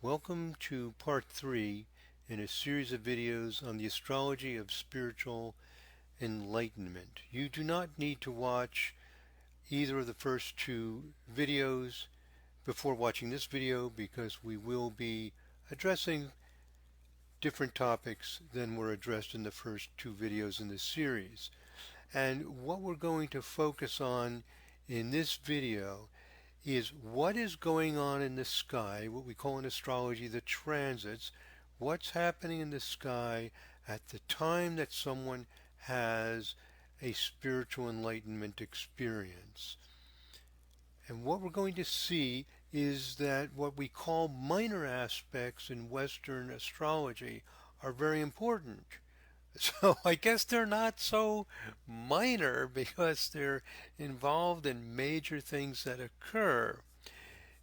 Welcome to part 3 in a series of videos on the astrology of spiritual enlightenment. You do not need to watch either of the first two videos before watching this video because we will be addressing different topics than were addressed in the first two videos in this series. And what we're going to focus on in this video is what is going on in the sky, what we call in astrology the transits, what's happening in the sky at the time that someone has a spiritual enlightenment experience. And what we're going to see is that what we call minor aspects in Western astrology are very important. So I guess they're not so minor because they're involved in major things that occur.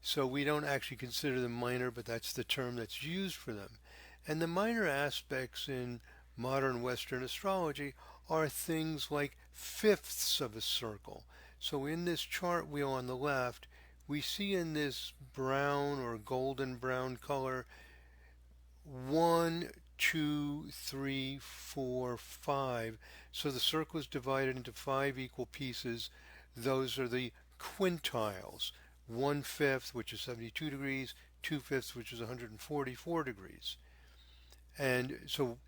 So we don't actually consider them minor, but that's the term that's used for them. And the minor aspects in modern Western astrology are things like fifths of a circle. So in this chart wheel on the left, we see in this brown or golden brown color 1, 2, 3, 4, 5. So the circle is divided into 5 equal pieces. Those are the quintiles. 1/5, which is 72 degrees, 2/5, which is 144 degrees. And so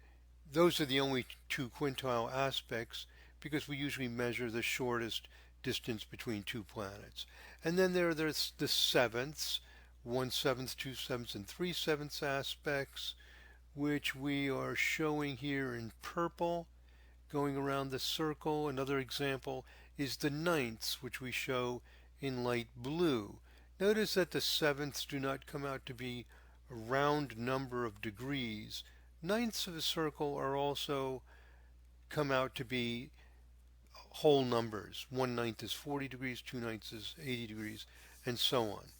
those are the only two quintile aspects because we usually measure the shortest distance between two planets. And then there's the sevenths, 1/7, 2/7, and 3/7 aspects, which we are showing here in purple, going around the circle. Another example is the ninths, which we show in light blue. Notice that the sevenths do not come out to be a round number of degrees. Ninths of a circle are also come out to be whole numbers. 1/9 is 40 degrees, 2/9 is 80 degrees, and so on.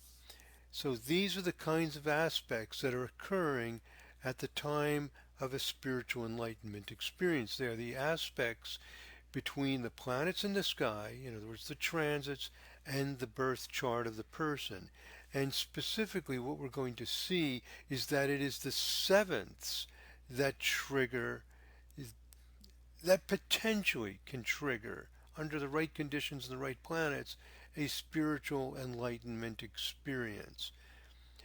So these are the kinds of aspects that are occurring at the time of a spiritual enlightenment experience. They are the aspects between the planets in the sky, in other words, the transits, and the birth chart of the person. And specifically what we're going to see is that it is the sevenths that trigger, that potentially can trigger, under the right conditions and the right planets, a spiritual enlightenment experience.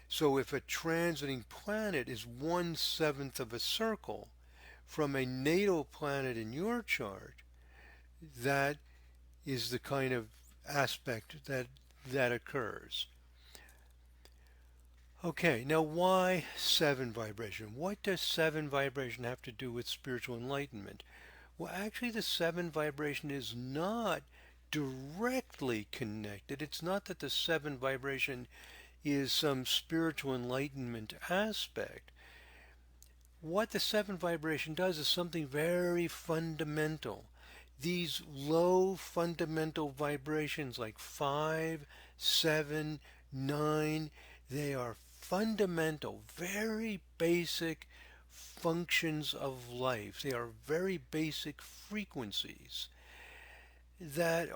So if a transiting planet is 1/7 of a circle from a natal planet in your chart, that is the kind of aspect that occurs. Okay, now why 7 vibration? What does 7 vibration have to do with spiritual enlightenment? Well, actually the 7 vibration is not directly connected. It's not that the 7 vibration is some spiritual enlightenment aspect. What the 7 vibration does is something very fundamental. These low fundamental vibrations like 5, 7, 9, they are fundamental, very basic functions of life. They are very basic frequencies that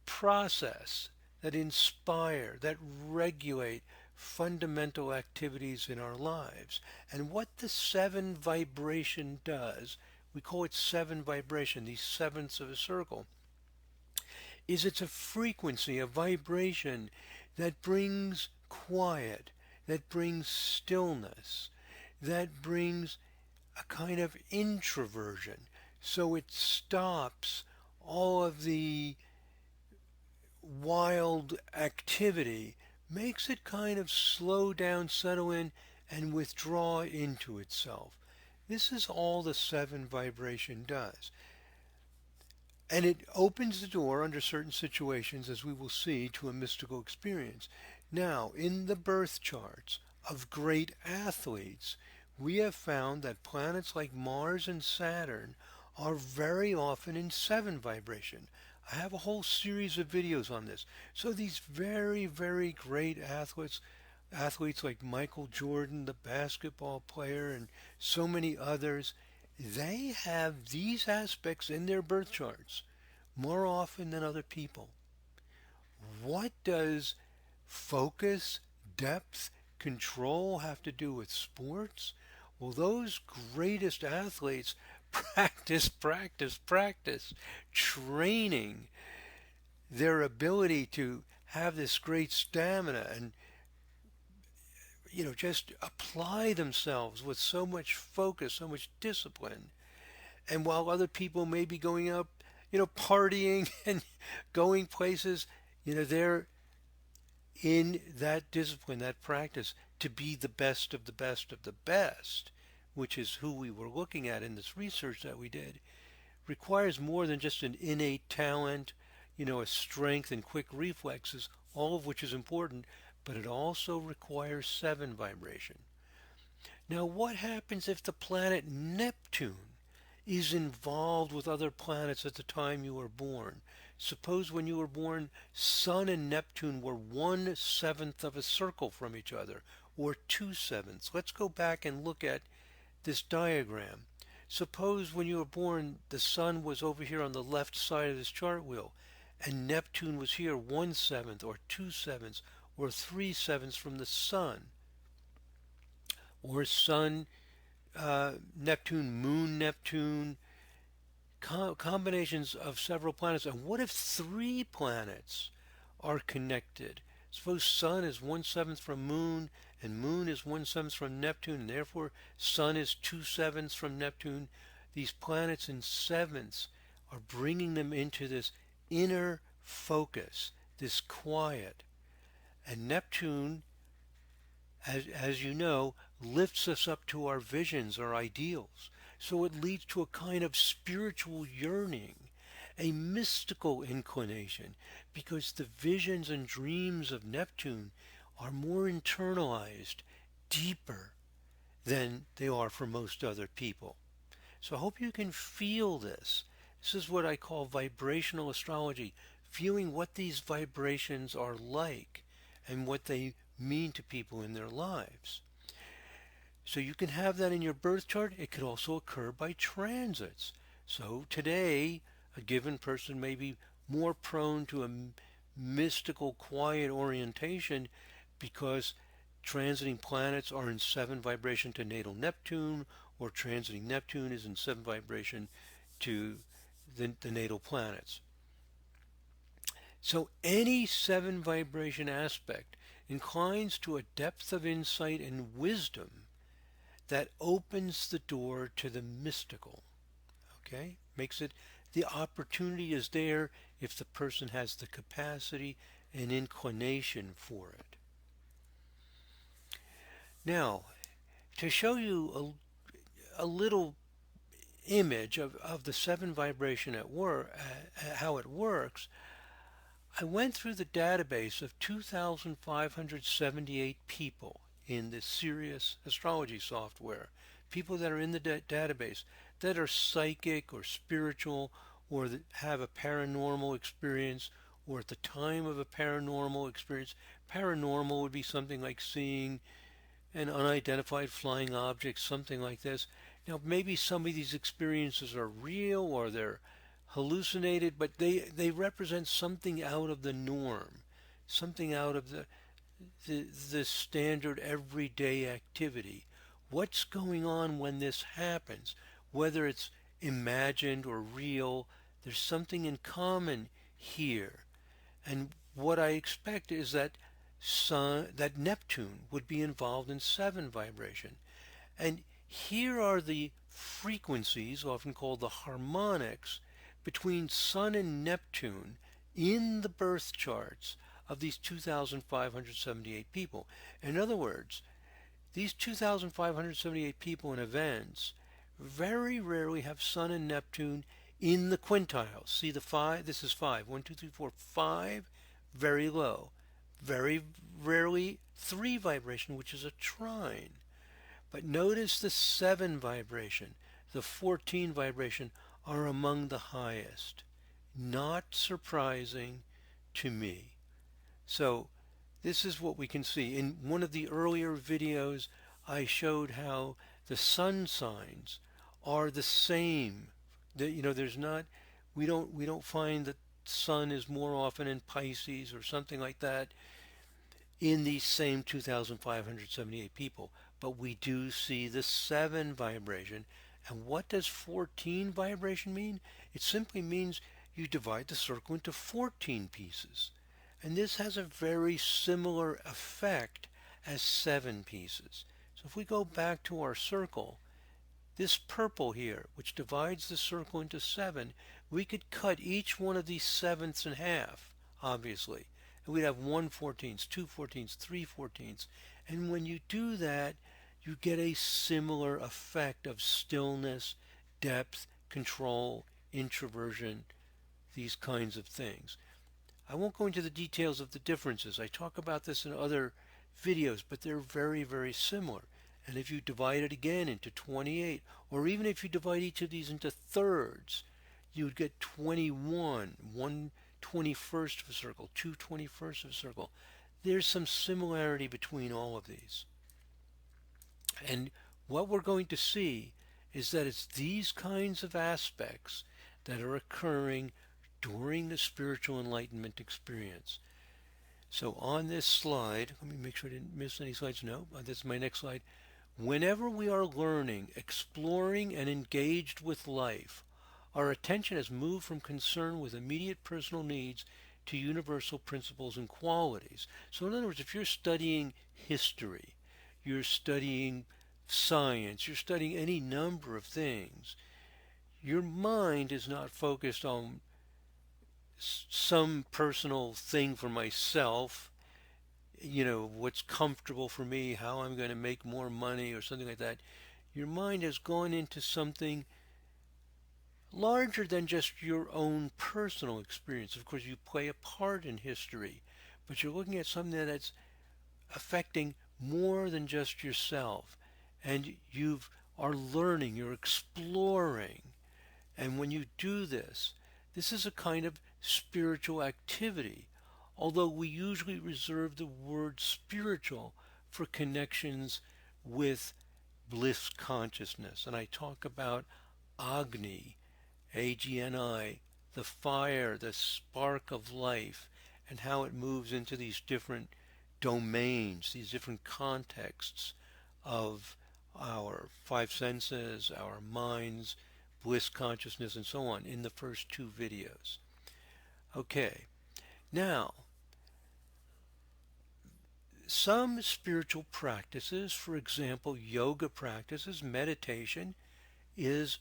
process, that inspire, that regulate fundamental activities in our lives. And what the 7 vibration does, we call it 7 vibration, these sevenths of a circle, is it's a frequency, a vibration that brings quiet, that brings stillness, that brings a kind of introversion. So it stops all of the wild activity, makes it kind of slow down, settle in, and withdraw into itself. This is all the 7 vibration does. And it opens the door under certain situations, as we will see, to a mystical experience. Now, in the birth charts of great athletes, we have found that planets like Mars and Saturn are very often in 7 vibration. I have a whole series of videos on this. So these very, very great athletes like Michael Jordan, the basketball player, and so many others, they have these aspects in their birth charts more often than other people. What does focus, depth, control have to do with sports? Well, those greatest athletes practice, practice, practice, training their ability to have this great stamina and just apply themselves with so much focus, so much discipline. And while other people may be going up, partying and going places, they're in that discipline, that practice, to be the best of the best of the best, which is who we were looking at in this research that we did, requires more than just an innate talent, a strength and quick reflexes, all of which is important, but it also requires 7 vibration. Now, what happens if the planet Neptune is involved with other planets at the time you were born? Suppose when you were born, Sun and Neptune were 1/7 of a circle from each other, or 2/7. Let's go back and look at this diagram. Suppose when you were born, the Sun was over here on the left side of this chart wheel, and Neptune was here 1/7 or 2/7 or 3/7 from the Sun, or Sun, Neptune, Moon, Neptune, combinations of several planets. And what if 3 planets are connected? Suppose Sun is 1/7 from Moon, and Moon is 1/7 from Neptune, and therefore Sun is 2/7 from Neptune. These planets in sevenths are bringing them into this inner focus, this quiet. And Neptune, as you know, lifts us up to our visions, our ideals. So it leads to a kind of spiritual yearning, a mystical inclination, because the visions and dreams of Neptune are more internalized, deeper than they are for most other people. So I hope you can feel this. This is what I call vibrational astrology, feeling what these vibrations are like and what they mean to people in their lives. So you can have that in your birth chart. It could also occur by transits. So today, a given person may be more prone to a mystical, quiet orientation because transiting planets are in 7 vibration to natal Neptune, or transiting Neptune is in 7 vibration to the natal planets. So any 7 vibration aspect inclines to a depth of insight and wisdom that opens the door to the mystical. Okay? Makes it, the opportunity is there if the person has the capacity and inclination for it. Now, to show you a little image of the 7 vibration at work, how it works, I went through the database of 2,578 people in the Sirius astrology software, people that are in the database that are psychic or spiritual, or that have a paranormal experience, or at the time of a paranormal experience. Paranormal would be something like seeing an unidentified flying object, something like this. Now, maybe some of these experiences are real or they're hallucinated, but they represent something out of the norm, something out of the standard everyday activity. What's going on when this happens? Whether it's imagined or real, there's something in common here. And what I expect is that Neptune would be involved in 7 vibration. And here are the frequencies, often called the harmonics, between Sun and Neptune in the birth charts of these 2,578 people. In other words, these 2,578 people and events very rarely have Sun and Neptune in the quintiles. See the 5? This is 5. 1, 2, 3, 4, 5, very low. Very rarely 3 vibration, which is a trine. But notice the 7 vibration, the 14 vibration are among the highest. Not surprising to me. So this is what we can see. In one of the earlier videos, I showed how the sun signs are the same. There's not, we don't find that sun is more often in Pisces or something like that. in these same 2,578 people. But we do see the 7 vibration. And what does 14 vibration mean? It simply means you divide the circle into 14 pieces. And this has a very similar effect as 7 pieces. So if we go back to our circle, this purple here, which divides the circle into 7, we could cut each one of these sevenths in half, obviously. And we'd have 1 14th, 2 14th, 3 14th. And when you do that, you get a similar effect of stillness, depth, control, introversion, these kinds of things. I won't go into the details of the differences. I talk about this in other videos, but they're very, very similar. And if you divide it again into 28, or even if you divide each of these into thirds, you would get 21, 1 21st of a circle, 2 21st of a circle. There's some similarity between all of these. And what we're going to see is that it's these kinds of aspects that are occurring during the spiritual enlightenment experience. So on this slide, let me make sure I didn't miss any slides. No, this is my next slide. Whenever we are learning, exploring, and engaged with life, our attention has moved from concern with immediate personal needs to universal principles and qualities. So in other words, if you're studying history, you're studying science, you're studying any number of things, your mind is not focused on some personal thing for myself, what's comfortable for me, how I'm going to make more money or something like that. Your mind has gone into something larger than just your own personal experience. Of course, you play a part in history, but you're looking at something that's affecting more than just yourself. And you are learning, you're exploring. And when you do this, this is a kind of spiritual activity, although we usually reserve the word spiritual for connections with bliss consciousness. And I talk about Agni, A-G-N-I, the fire, the spark of life, and how it moves into these different domains, these different contexts of our 5 senses, our minds, bliss consciousness, and so on in the first 2 videos. Okay, now, some spiritual practices, for example, yoga practices, meditation, is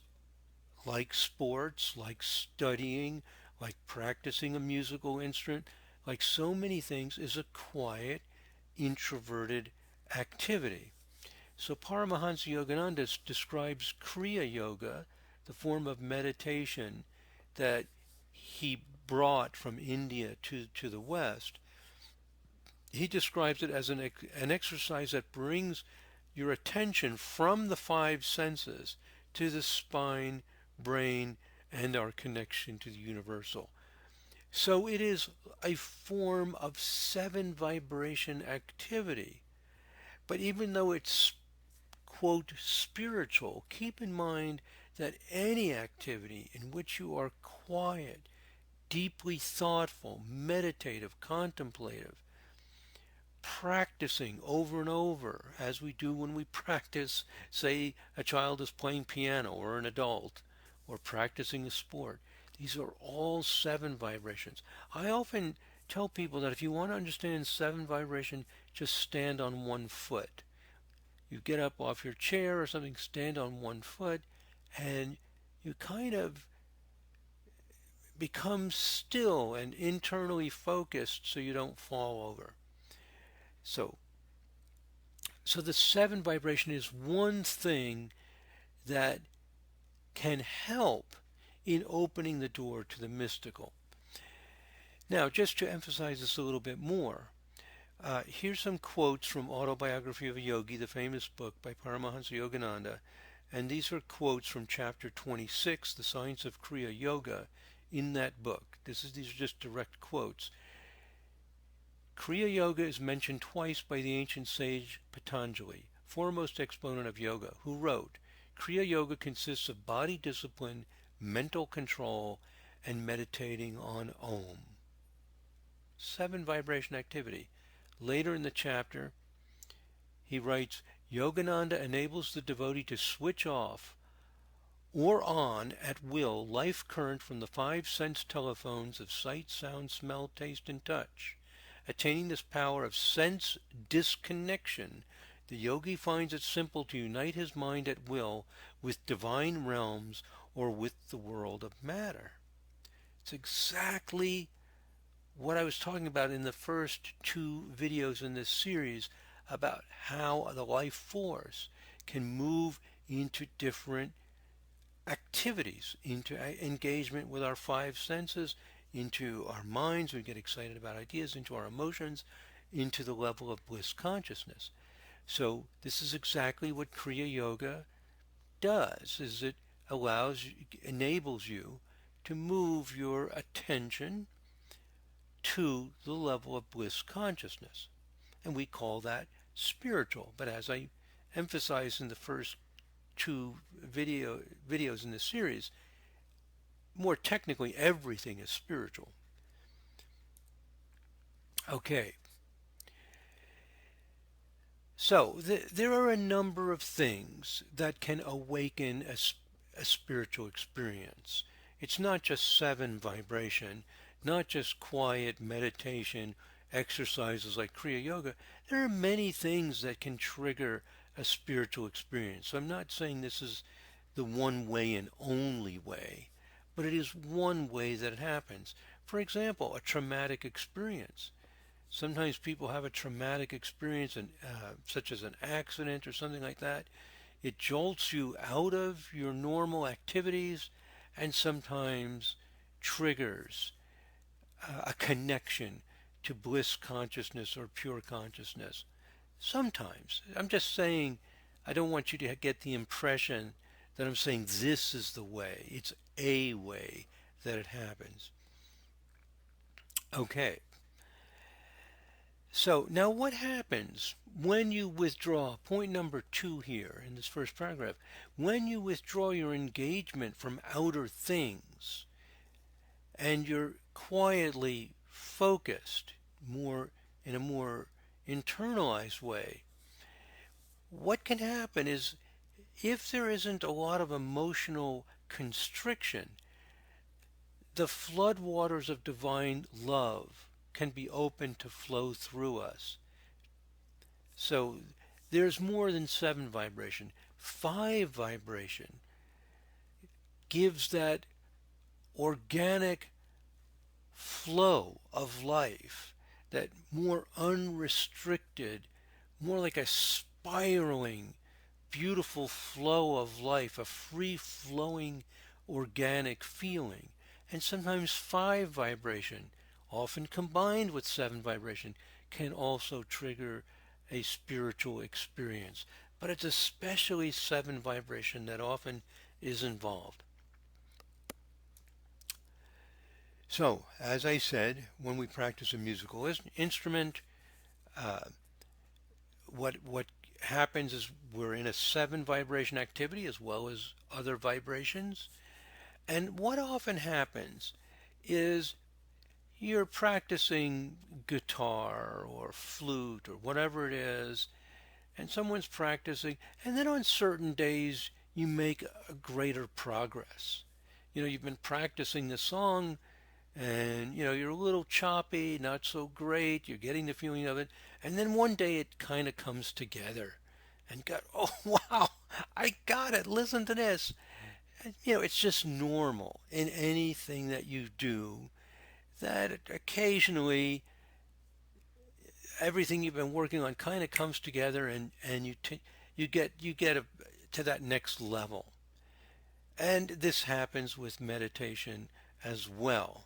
like sports, like studying, like practicing a musical instrument, like so many things, is a quiet, introverted activity. So Paramahansa Yogananda describes Kriya Yoga, the form of meditation that he brought from India to the West. He describes it as an exercise that brings your attention from the 5 senses to the spine, brain, and our connection to the universal. So it is a form of 7 vibration activity. But even though it's, quote, spiritual, keep in mind that any activity in which you are quiet, deeply thoughtful, meditative, contemplative, practicing over and over, as we do when we practice, say, a child is playing piano or an adult, or practicing a sport. These are all 7 vibrations. I often tell people that if you want to understand 7 vibration, just stand on 1 foot. You get up off your chair or something, stand on 1 foot, and you kind of become still and internally focused so you don't fall over. So the 7 vibration is one thing that can help in opening the door to the mystical. Now, just to emphasize this a little bit more, here's some quotes from Autobiography of a Yogi, the famous book by Paramahansa Yogananda, and these are quotes from chapter 26, The Science of Kriya Yoga, in that book. These are just direct quotes. Kriya Yoga is mentioned twice by the ancient sage Patanjali, foremost exponent of yoga, who wrote, Kriya Yoga consists of body discipline, mental control, and meditating on Om. 7 vibration activity. Later in the chapter, he writes, Yogananda enables the devotee to switch off or on at will life current from the five sense telephones of sight, sound, smell, taste, and touch. Attaining this power of sense disconnection, the yogi finds it simple to unite his mind at will with divine realms or with the world of matter. It's exactly what I was talking about in the first two videos in this series about how the life force can move into different activities, into engagement with our five senses, into our minds, we get excited about ideas, into our emotions, into the level of bliss consciousness. So this is exactly what Kriya Yoga does, is it enables you to move your attention to the level of bliss consciousness. And we call that spiritual. But as I emphasized in the first two videos in this series, more technically, everything is spiritual. Okay. So there are a number of things that can awaken a spiritual experience. It's not just seven vibration, not just quiet meditation, exercises like Kriya Yoga. There are many things that can trigger a spiritual experience. So I'm not saying this is the one way and only way, but it is one way that it happens. For example, a traumatic experience. Sometimes people have a traumatic experience, such as an accident or something like that. It jolts you out of your normal activities and sometimes triggers a connection to bliss consciousness or pure consciousness. Sometimes. I'm just saying, I don't want you to get the impression that I'm saying this is the way. It's a way that it happens. Okay. So now what happens when you withdraw? Point number 2 here in this first paragraph. When you withdraw your engagement from outer things and you're quietly focused more in a more internalized way, what can happen is if there isn't a lot of emotional constriction, the floodwaters of divine love can be open to flow through us. So there's more than 7 vibration. 5 vibration gives that organic flow of life, that more unrestricted, more like a spiraling, beautiful flow of life, a free-flowing, organic feeling. And sometimes 5 vibration, often combined with 7 vibration, can also trigger a spiritual experience. But it's especially 7 vibration that often is involved. So, as I said, when we practice a musical instrument, what happens is we're in a 7 vibration activity as well as other vibrations. And what often happens is you're practicing guitar or flute or whatever it is, and someone's practicing, and then on certain days you make a greater progress. You've been practicing the song and you're a little choppy, not so great, you're getting the feeling of it, and then one day it kind of comes together and oh wow, I got it, listen to this. And, it's just normal in anything that you do that occasionally everything you've been working on kind of comes together and you get to that next level. And this happens with meditation as well.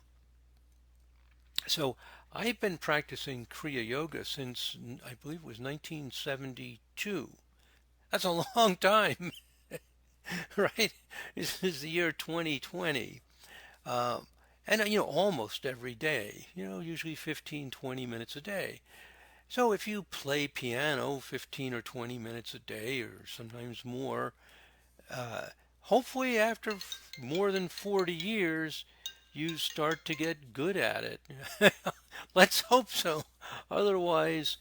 So I've been practicing Kriya Yoga since I believe it was 1972. That's a long time, right? This is the year 2020. And almost every day, usually 15, 20 minutes a day. So if you play piano 15 or 20 minutes a day or sometimes more, hopefully after more than 40 years, you start to get good at it. Let's hope so. Otherwise,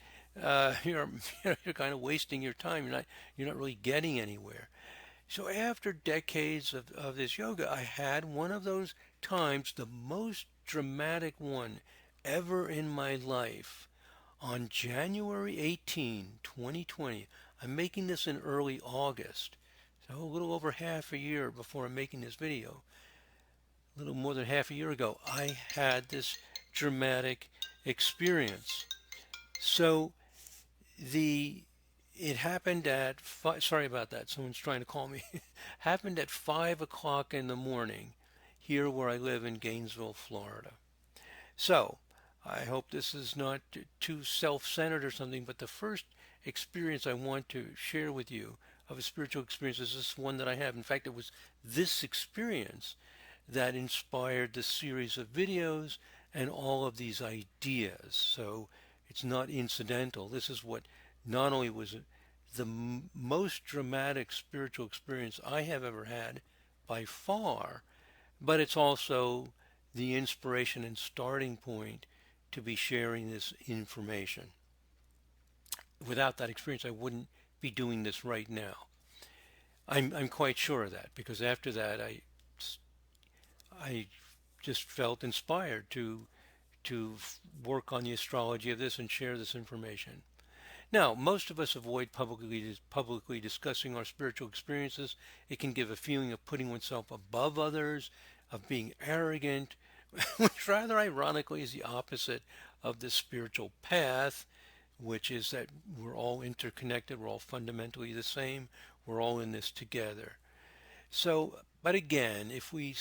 you're you're kind of wasting your time. You're not really getting anywhere. So after decades of this yoga, I had one of those times, the most dramatic one ever in my life, on January 18, 2020. I'm making this in early August, so a little over half a year before I'm making this video. A little more than half a year ago, I had this dramatic experience. So the it happened at sorry about that. Someone's trying to call me. Happened at 5 o'clock in the morning, here where I live in Gainesville, Florida. So I hope this is not too self-centered or something, but the first experience I want to share with you of a spiritual experience is this one that I have. In fact, it was this experience that inspired the series of videos and all of these ideas. So it's not incidental. This is what not only was the most dramatic spiritual experience I have ever had by far, but it's also the inspiration and starting point to be sharing this information. Without that experience, I wouldn't be doing this right now. I'm quite sure of that, because after that I just felt inspired to work on the astrology of this and share this information. Now, most of us avoid publicly discussing our spiritual experiences. It can give a feeling of putting oneself above others, of being arrogant, which rather ironically is the opposite of the spiritual path, which is that we're all interconnected, we're all fundamentally the same, we're all in this together. So, but again, if we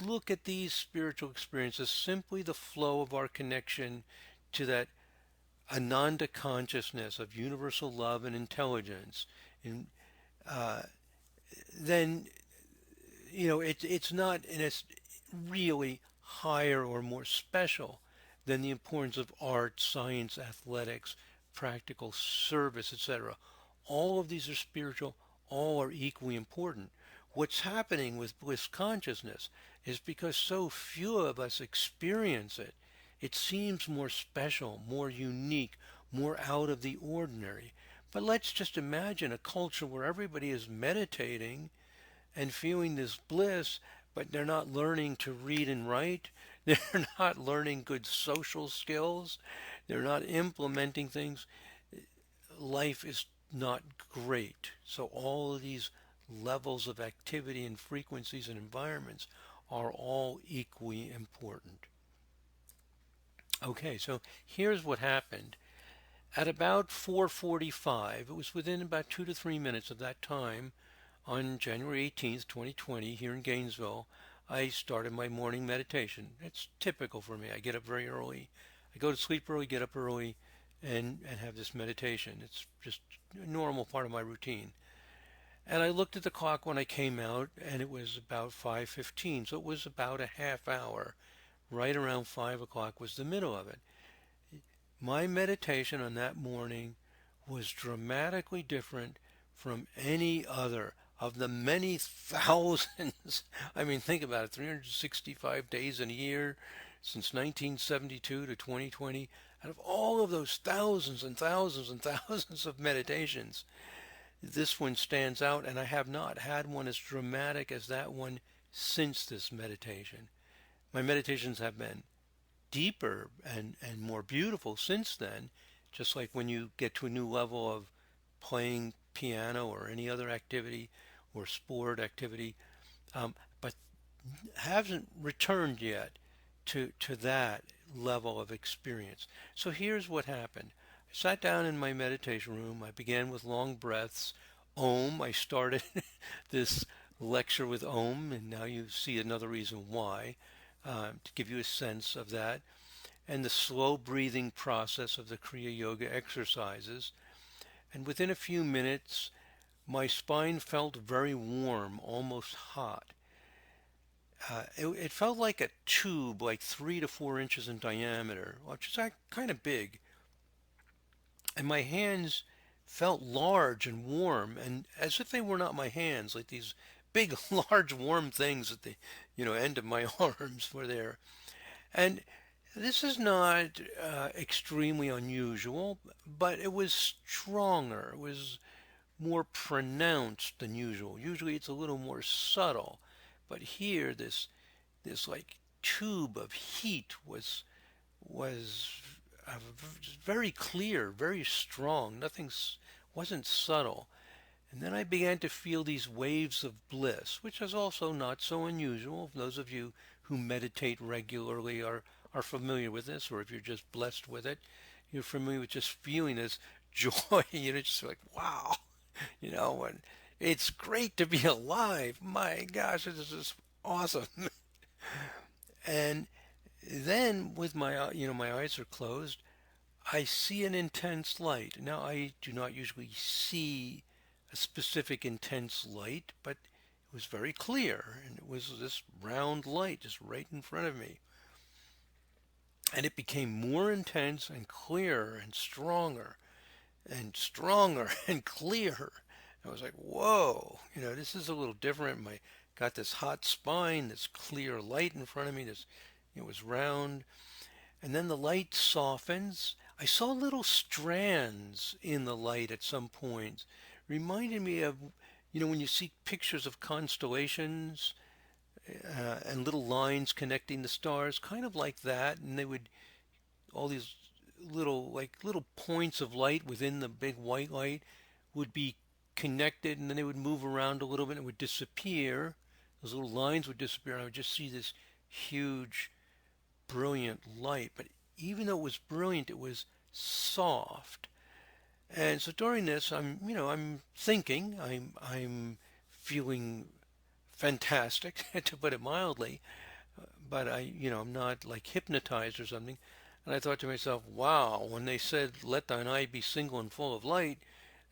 look at these spiritual experiences, simply the flow of our connection to that Ananda consciousness of universal love and intelligence, and uh, then it's not in a really higher or more special than the importance of art, science, athletics, practical service, etc. All of these are spiritual, all are equally important. What's happening with bliss consciousness is because so few of us experience it, it seems more special, more unique, more out of the ordinary. But let's just imagine a culture where everybody is meditating and feeling this bliss, but they're not learning to read and write. They're not learning good social skills. They're not implementing things. Life is not great. So all of these levels of activity and frequencies and environments are all equally important. Okay, so here's what happened. At about 4:45, it was within about 2 to 3 minutes of that time, on January 18th, 2020, here in Gainesville, I started my morning meditation. It's typical for me. I get up very early. I go to sleep early, get up early, and have this meditation. It's just a normal part of my routine. And I looked at the clock when I came out, and it was about 5:15, so it was about a half hour. Right around 5 o'clock was the middle of it. My meditation on that morning was dramatically different from any other of the many thousands. I mean, think about it, 365 days in a year since 1972 to 2020. Out of all of those thousands and thousands and thousands of meditations, this one stands out, and I have not had one as dramatic as that one since this meditation. My meditations have been deeper and more beautiful since then, just like when you get to a new level of playing piano or any other activity or sport activity, but haven't returned yet to that level of experience. So here's what happened. I sat down in my meditation room. I began with long breaths. Om. I started this lecture with Om, and now you see another reason why, to give you a sense of that, and the slow breathing process of the Kriya Yoga exercises. And within a few minutes, my spine felt very warm, almost hot. It felt like a tube, like 3 to 4 inches in diameter, which is kind of big. And my hands felt large and warm, and as if they were not my hands, like these big, large, warm things at the end of my arms were there. And This is not extremely unusual, but it was stronger. It was more pronounced than usual. Usually it's a little more subtle, but here this like tube of heat was very clear, very strong. Nothing wasn't subtle. And then I began to feel these waves of bliss, which is also not so unusual. Those of you who meditate regularly are familiar with this, or if you're just blessed with it, you're familiar with just feeling this joy. Just like, wow, and it's great to be alive. My gosh, this is awesome. And then with my eyes are closed, I see an intense light. Now, I do not usually see a specific intense light, but it was very clear, and it was this round light just right in front of me. And it became more intense and clearer and stronger and clearer. I was like, whoa, this is a little different. Got this hot spine, this clear light in front of me. It was round. And then the light softens. I saw little strands in the light at some point. Reminded me of, when you see pictures of constellations and little lines connecting the stars, kind of like that. And all these little points of light within the big white light would be connected, and then they would move around a little bit and it would disappear. Those little lines would disappear, and I would just see this huge brilliant light. But even though it was brilliant, it was soft. And so during this, I'm thinking, I'm feeling fantastic, to put it mildly. But I'm not like hypnotized or something. And I thought to myself, wow, when they said, let thine eye be single and full of light,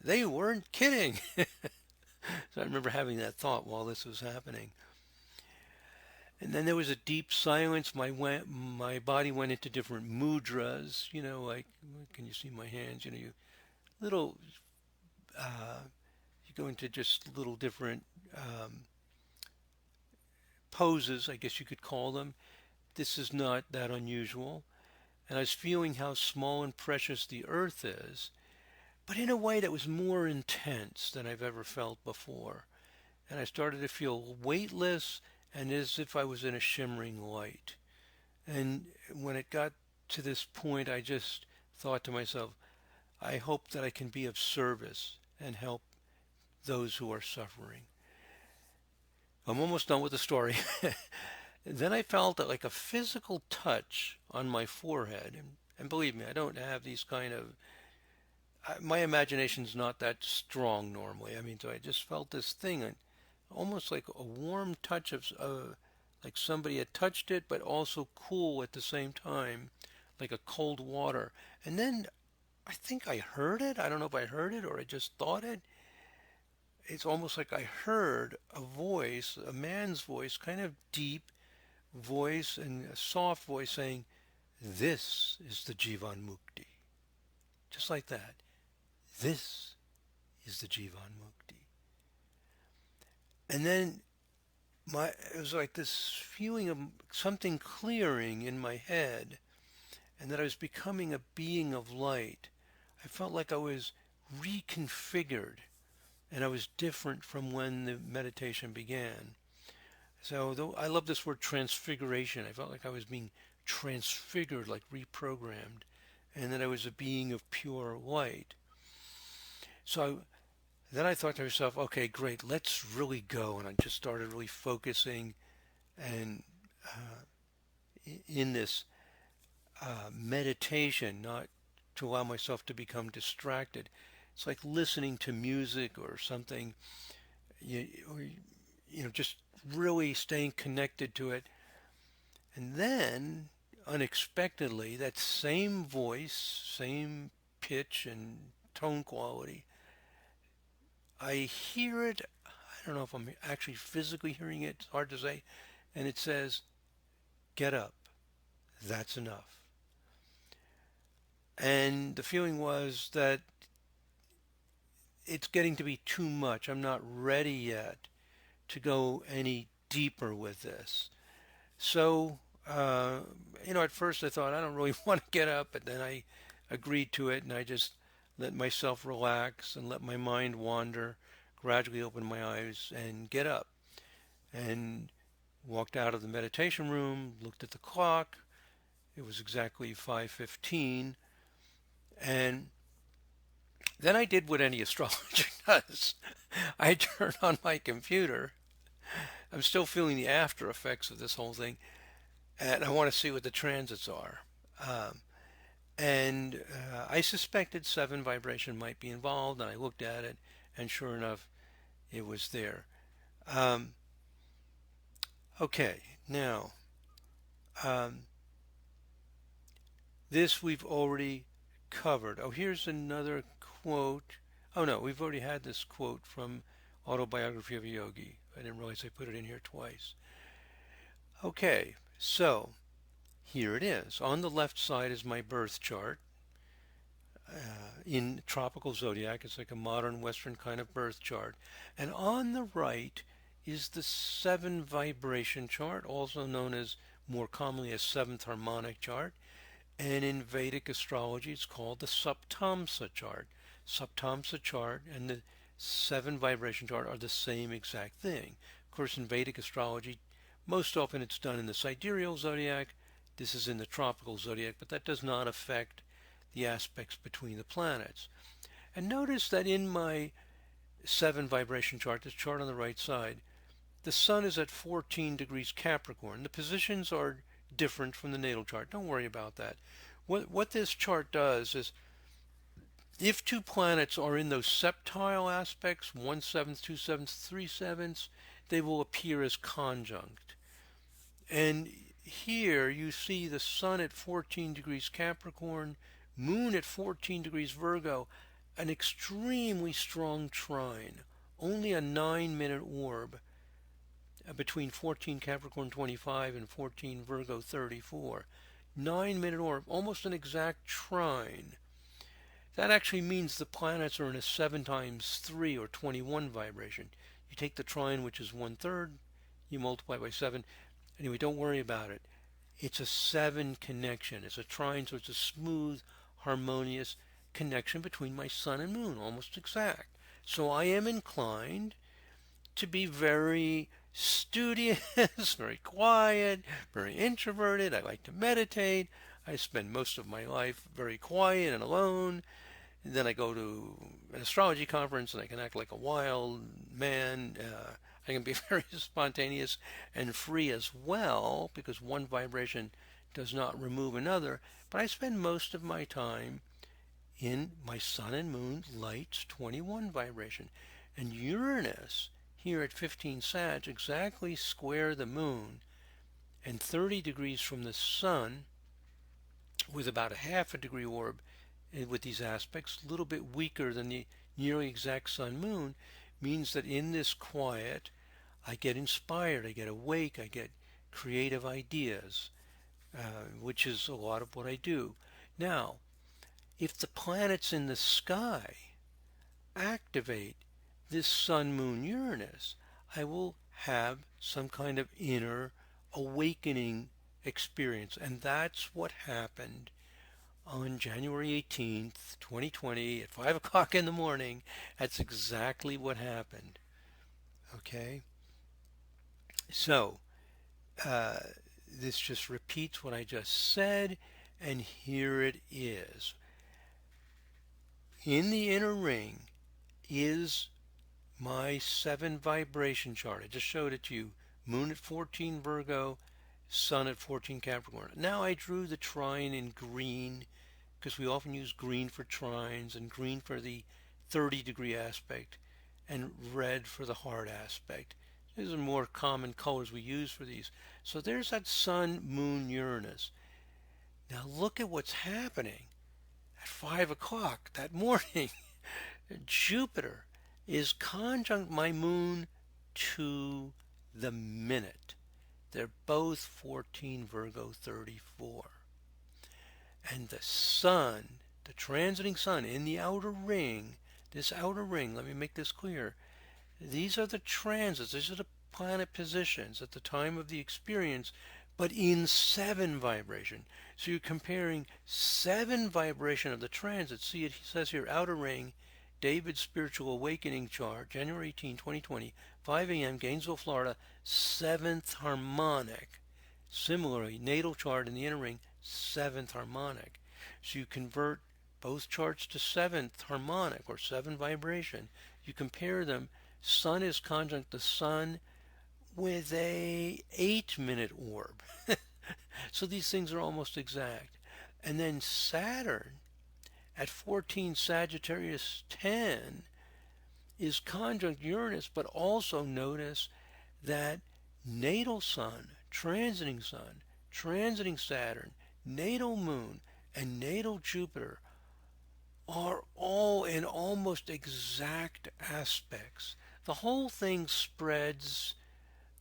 they weren't kidding. So I remember having that thought while this was happening. And then there was a deep silence. My body went into different mudras, like, can you see my hands? Little, uh, you go into just little different poses, I guess you could call them. This is not that unusual. And I was feeling how small and precious the earth is, but in a way that was more intense than I've ever felt before. And I started to feel weightless and as if I was in a shimmering light. And when it got to this point, I just thought to myself, I hope that I can be of service and help those who are suffering. I'm almost done with the story. Then I felt like a physical touch on my forehead. And believe me, I don't have these kind of, my imagination's not that strong normally. I mean, so I just felt this thing, and almost like a warm touch of, like somebody had touched it, but also cool at the same time, like a cold water. And then I think I heard it. I don't know if I heard it or I just thought it. It's almost like I heard a voice, a man's voice, kind of deep voice and a soft voice saying, "This is the Jivan Mukti." Just like that. This is the Jivan Mukti. And then it was like this feeling of something clearing in my head, and that I was becoming a being of light. I felt like I was reconfigured, and I was different from when the meditation began. So though I love this word transfiguration, I felt like I was being transfigured, like reprogrammed, and that I was a being of pure light. So then I thought to myself, okay, great, let's really go. And I just started really focusing and in this meditation, not to allow myself to become distracted. It's like listening to music or something, just really staying connected to it. And then, unexpectedly, that same voice, same pitch and tone quality, I hear it. I don't know if I'm actually physically hearing it. It's hard to say. And it says, "Get up. That's enough." And the feeling was that it's getting to be too much. I'm not ready yet to go any deeper with this. So uh, at first I thought I don't really want to get up, but then I agreed to it and I just let myself relax and let my mind wander, gradually open my eyes and get up. And walked out of the meditation room, looked at the clock. It was exactly 5:15, and then I did what any astrologer does. I turned on my computer. I'm still feeling the after effects of this whole thing, and I want to see what the transits are. Um, and I suspected seven vibration might be involved, and I looked at it, and sure enough, it was there. Um, okay, now um, this we've already covered. Oh, here's another quote. Oh no, we've already had this quote from Autobiography of a Yogi. I didn't realize I put it in here twice. Okay, so here it is. On the left side is my birth chart. In tropical zodiac, it's like a modern Western kind of birth chart. And on the right is the seven vibration chart, also known as more commonly as seventh harmonic chart. And in Vedic astrology, it's called the saptamsa chart. Saptamsa chart and the seven vibration chart are the same exact thing. Of course, in Vedic astrology, most often it's done in the sidereal zodiac. This is in the tropical zodiac, but that does not affect the aspects between the planets. And notice that in my seven vibration chart, this chart on the right side, the sun is at 14 degrees Capricorn. The positions are different from the natal chart. Don't worry about that. What this chart does is if two planets are in those septile aspects, 1/7, 2/7, 3/7, they will appear as conjunct. And here you see the sun at 14 degrees Capricorn, moon at 14 degrees Virgo, an extremely strong trine, only a 9-minute orb between 14 Capricorn 25 and 14 Virgo 34. 9-minute orb, almost an exact trine. That actually means the planets are in a 7 times 3 or 21 vibration. You take the trine, which is 1/3, you multiply by 7. Anyway, don't worry about it. It's a 7 connection. It's a trine, so it's a smooth, harmonious connection between my sun and moon, almost exact. So I am inclined to be very studious, very quiet, very introverted. I like to meditate. I spend most of my life very quiet and alone. And then I go to an astrology conference and I can act like a wild man. I can be very spontaneous and free as well because one vibration does not remove another. But I spend most of my time in my sun and moon lights 21 vibration. And Uranus here at 15 Sag exactly square the moon and 30 degrees from the sun with about a half a degree orb with these aspects, a little bit weaker than the nearly exact sun moon, means that in this quiet I get inspired, I get awake, I get creative ideas, which is a lot of what I do. Now, if the planets in the sky activate this sun moon Uranus, I will have some kind of inner awakening experience. And that's what happened on January 18th, 2020 at 5 o'clock in the morning. That's exactly what happened. Okay? So, this just repeats what I just said, and here it is. In the inner ring is my 7 vibration chart. I just showed it to you. Moon at 14 Virgo, Sun at 14 Capricorn. Now I drew the trine in green because we often use green for trines and green for the 30-degree aspect and red for the hard aspect. These are more common colors we use for these. So there's that Sun, Moon, Uranus. Now look at what's happening at 5 o'clock that morning. Jupiter is conjunct my moon to the minute. They're both 14 Virgo 34. And the sun, the transiting sun in the outer ring, this outer ring, let me make this clear. These are the transits, these are the planet positions at the time of the experience, but in 7 vibration. So you're comparing 7 vibration of the transit. See, it says here, Outer Ring, David's Spiritual Awakening Chart, January 18, 2020, 5 a.m., Gainesville, Florida, 7th harmonic. Similarly, natal chart in the inner ring, 7th harmonic. So you convert both charts to 7th harmonic or 7 vibration. You compare them. Sun is conjunct the Sun with a 8-minute orb. So these things are almost exact. And then Saturn at 14 Sagittarius 10 is conjunct Uranus, but also notice that natal Sun, transiting Saturn, natal Moon, and natal Jupiter are all in almost exact aspects. The whole thing spreads,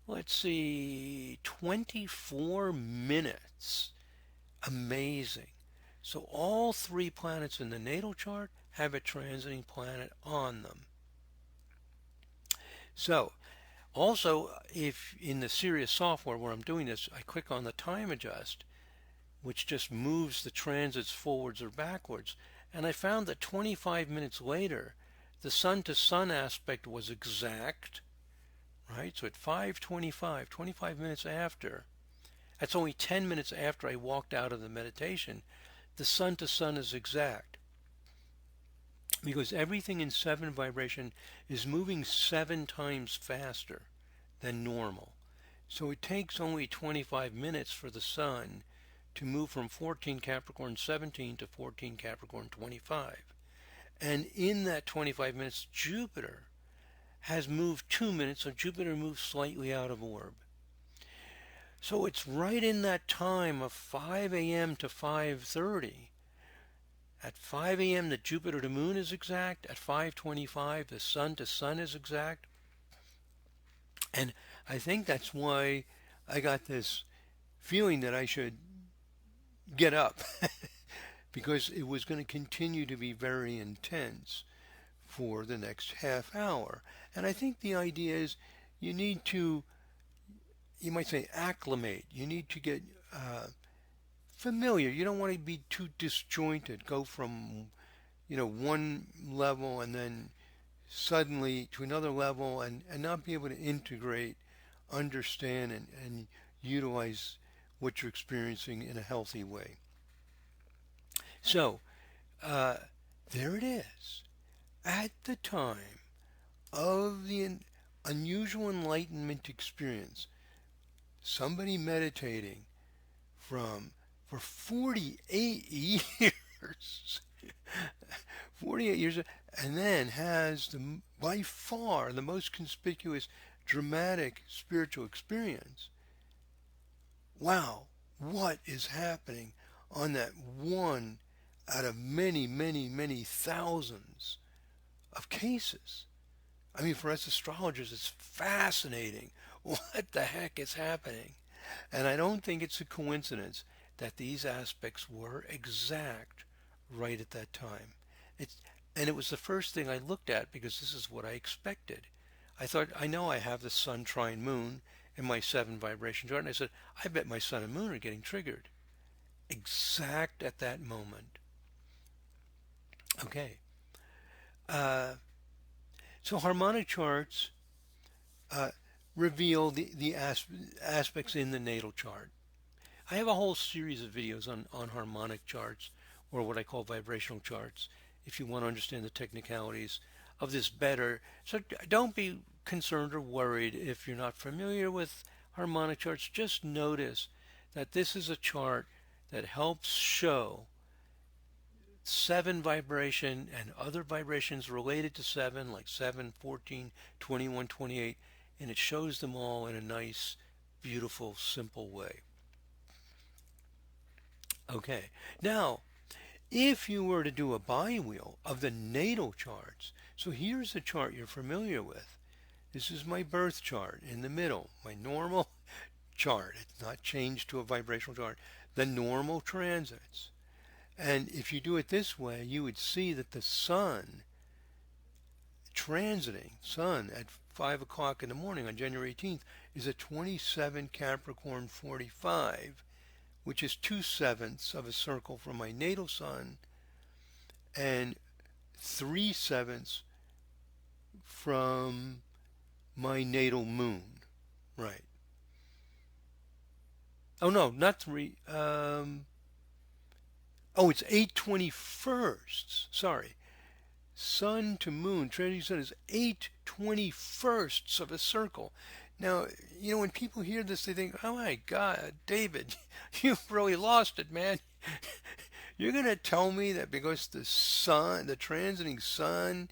let's see, 24 minutes. Amazing. So all 3 planets in the natal chart have a transiting planet on them. So also, if in the Sirius software where I'm doing this, I click on the time adjust, which just moves the transits forwards or backwards, and I found that 25 minutes later, the Sun to Sun aspect was exact, right? So at 5:25, 25 minutes after, that's only 10 minutes after I walked out of the meditation, the Sun to Sun is exact. Because everything in 7 vibration is moving 7 times faster than normal. So it takes only 25 minutes for the Sun to move from 14 Capricorn 17 to 14 Capricorn 25. And in that 25 minutes, Jupiter has moved 2 minutes, so Jupiter moves slightly out of orb. So it's right in that time of 5 a.m. to 5:30. At 5 a.m. the Jupiter to Moon is exact. At 5:25 the Sun to Sun is exact. And I think that's why I got this feeling that I should get up because it was going to continue to be very intense for the next half hour. And I think the idea is you need to, you might say, acclimate. You need to get familiar. You don't want to be too disjointed. Go from, one level and then suddenly to another level and not be able to integrate, understand, and utilize what you're experiencing in a healthy way. So, there it is. At the time of the unusual enlightenment experience, somebody meditating for 48 years, 48 years, and then has by far the most conspicuous, dramatic spiritual experience. Wow, what is happening on that one out of many, many, many thousands of cases? I mean, for us astrologers, it's fascinating. What the heck is happening? And I don't think it's a coincidence that these aspects were exact right at that time. And it was the first thing I looked at because this is what I expected. I thought, I know I have the Sun trine Moon in my 7 vibration chart, and I said, I bet my Sun and Moon are getting triggered. Exact at that moment. Okay. So harmonic charts reveal the aspects in the natal chart. I have a whole series of videos on harmonic charts, or what I call vibrational charts, if you want to understand the technicalities of this better. So don't be concerned or worried if you're not familiar with harmonic charts. Just notice that this is a chart that helps show 7 vibration and other vibrations related to 7, like 7, 14, 21, 28, and it shows them all in a nice, beautiful, simple way. Okay, now, if you were to do a bi-wheel of the natal charts, so here's a chart you're familiar with. This is my birth chart in the middle, my normal chart. It's not changed to a vibrational chart. The normal transits. And if you do it this way, you would see that the Sun transiting, Sun at 5 o'clock in the morning on January 18th, is a 27 Capricorn 45, which is 2/7 of a circle from my natal sun and 3/7 from my natal moon. Right. Oh no, not three. Oh, it's 8/21. Sorry. Sun to moon, transiting sun is 8/21 of a circle. Now, when people hear this, they think, oh my God, David, you've really lost it, man. You're going to tell me that because the sun, the transiting sun,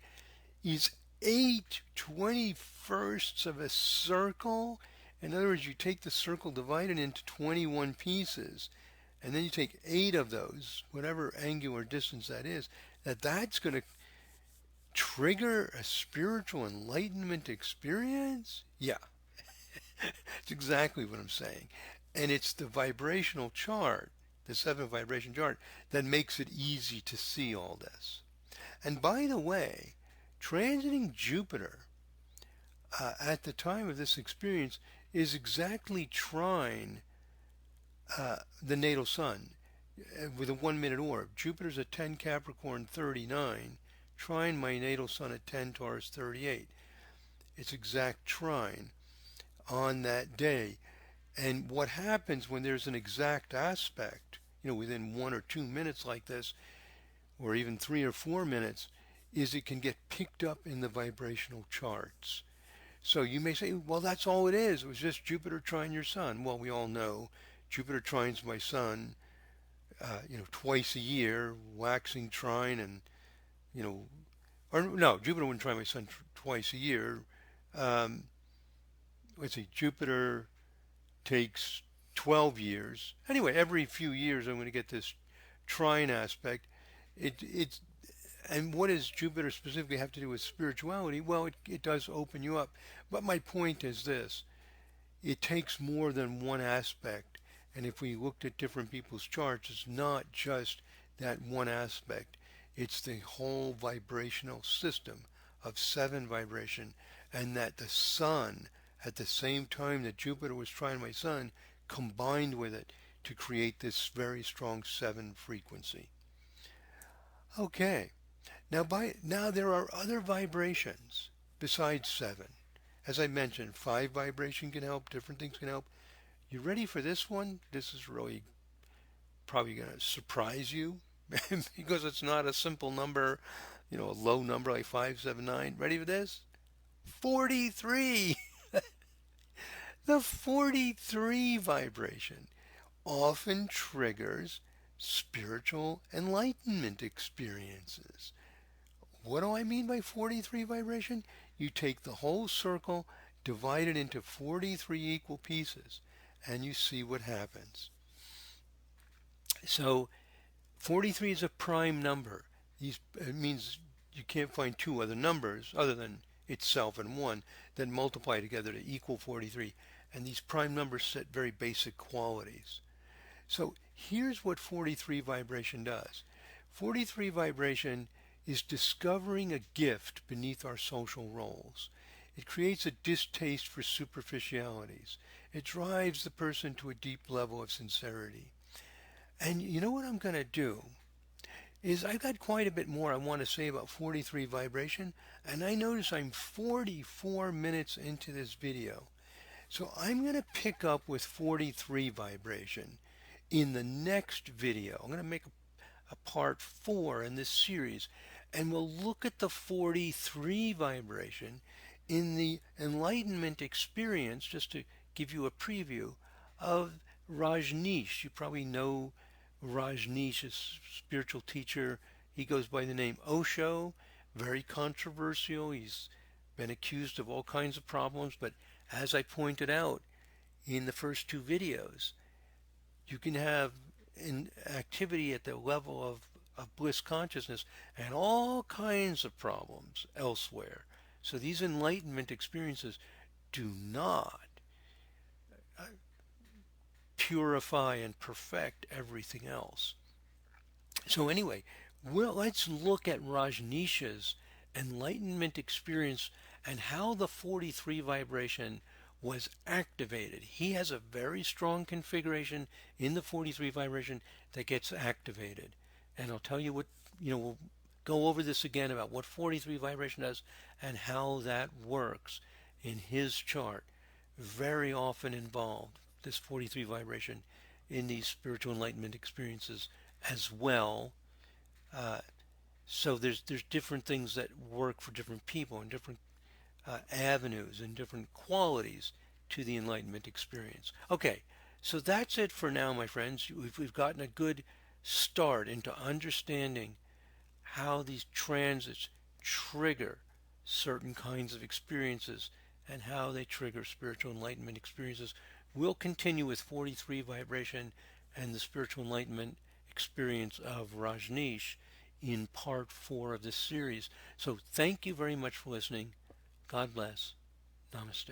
is 8/21 of a circle? In other words, you take the circle, divide it into 21 pieces, and then you take 8 of those, whatever angular distance that is, that's going to trigger a spiritual enlightenment experience? Yeah, it's exactly what I'm saying. And it's the vibrational chart, the 7 vibration chart, that makes it easy to see all this. And by the way, transiting Jupiter at the time of this experience is exactly trine the natal sun with a 1-minute orb. Jupiter's at 10 Capricorn 39, trine my natal sun at 10 Taurus 38. It's exact trine on that day. And what happens when there's an exact aspect, within 1 or 2 minutes like this, or even 3 or 4 minutes, is it can get picked up in the vibrational charts. So you may say, well, that's all it is. It was just Jupiter trine your sun. Well, we all know Jupiter trines my sun, twice a year, waxing trine, and, or no, Jupiter wouldn't trine my sun twice a year. Let's see, Jupiter takes 12 years. Anyway, every few years I'm going to get this trine aspect. And what does Jupiter specifically have to do with spirituality? Well, it does open you up. But my point is this. It takes more than one aspect. And if we looked at different people's charts, it's not just that one aspect. It's the whole vibrational system of 7 vibration. And that the sun, at the same time that Jupiter was trine my sun, combined with it to create this very strong 7 frequency. Okay. Now there are other vibrations besides 7. As I mentioned, 5 vibration can help, different things can help. You ready for this one? This is really probably going to surprise you because it's not a simple number, a low number like 579. Ready for this? 43. The 43 vibration often triggers spiritual enlightenment experiences. What do I mean by 43 vibration? You take the whole circle, divide it into 43 equal pieces, and you see what happens. So 43 is a prime number. It means you can't find 2 other numbers other than itself and 1 that multiply together to equal 43. And these prime numbers set very basic qualities. So here's what 43 vibration does. 43 vibration is discovering a gift beneath our social roles. It creates a distaste for superficialities. It drives the person to a deep level of sincerity. And you know what I'm going to do is I've got quite a bit more I want to say about 43 vibration, and I notice I'm 44 minutes into this video. So I'm going to pick up with 43 vibration in the next video. I'm going to make a part 4 in this series, and we'll look at the 43 vibration in the enlightenment experience, just to give you a preview of Rajneesh. You probably know Rajneesh, a spiritual teacher. He goes by the name Osho, very controversial. He's been accused of all kinds of problems, but as I pointed out in the first 2 videos, you can have an activity at the level of bliss consciousness and all kinds of problems elsewhere. So these enlightenment experiences do not purify and perfect everything else. So anyway, let's look at Rajneesh's enlightenment experience and how the 43 vibration was activated. He has a very strong configuration in the 43 vibration that gets activated. And I'll tell you what, we'll go over this again about what 43 vibration does and how that works in his chart. Very often involved, this 43 vibration, in these spiritual enlightenment experiences as well. So there's different things that work for different people and different avenues and different qualities to the enlightenment experience. Okay, so that's it for now, my friends. We've gotten a good start into understanding how these transits trigger certain kinds of experiences and how they trigger spiritual enlightenment experiences. We'll continue with 43 vibration and the spiritual enlightenment experience of Rajneesh in part 4 of this series. So thank you very much for listening. God bless. Namaste.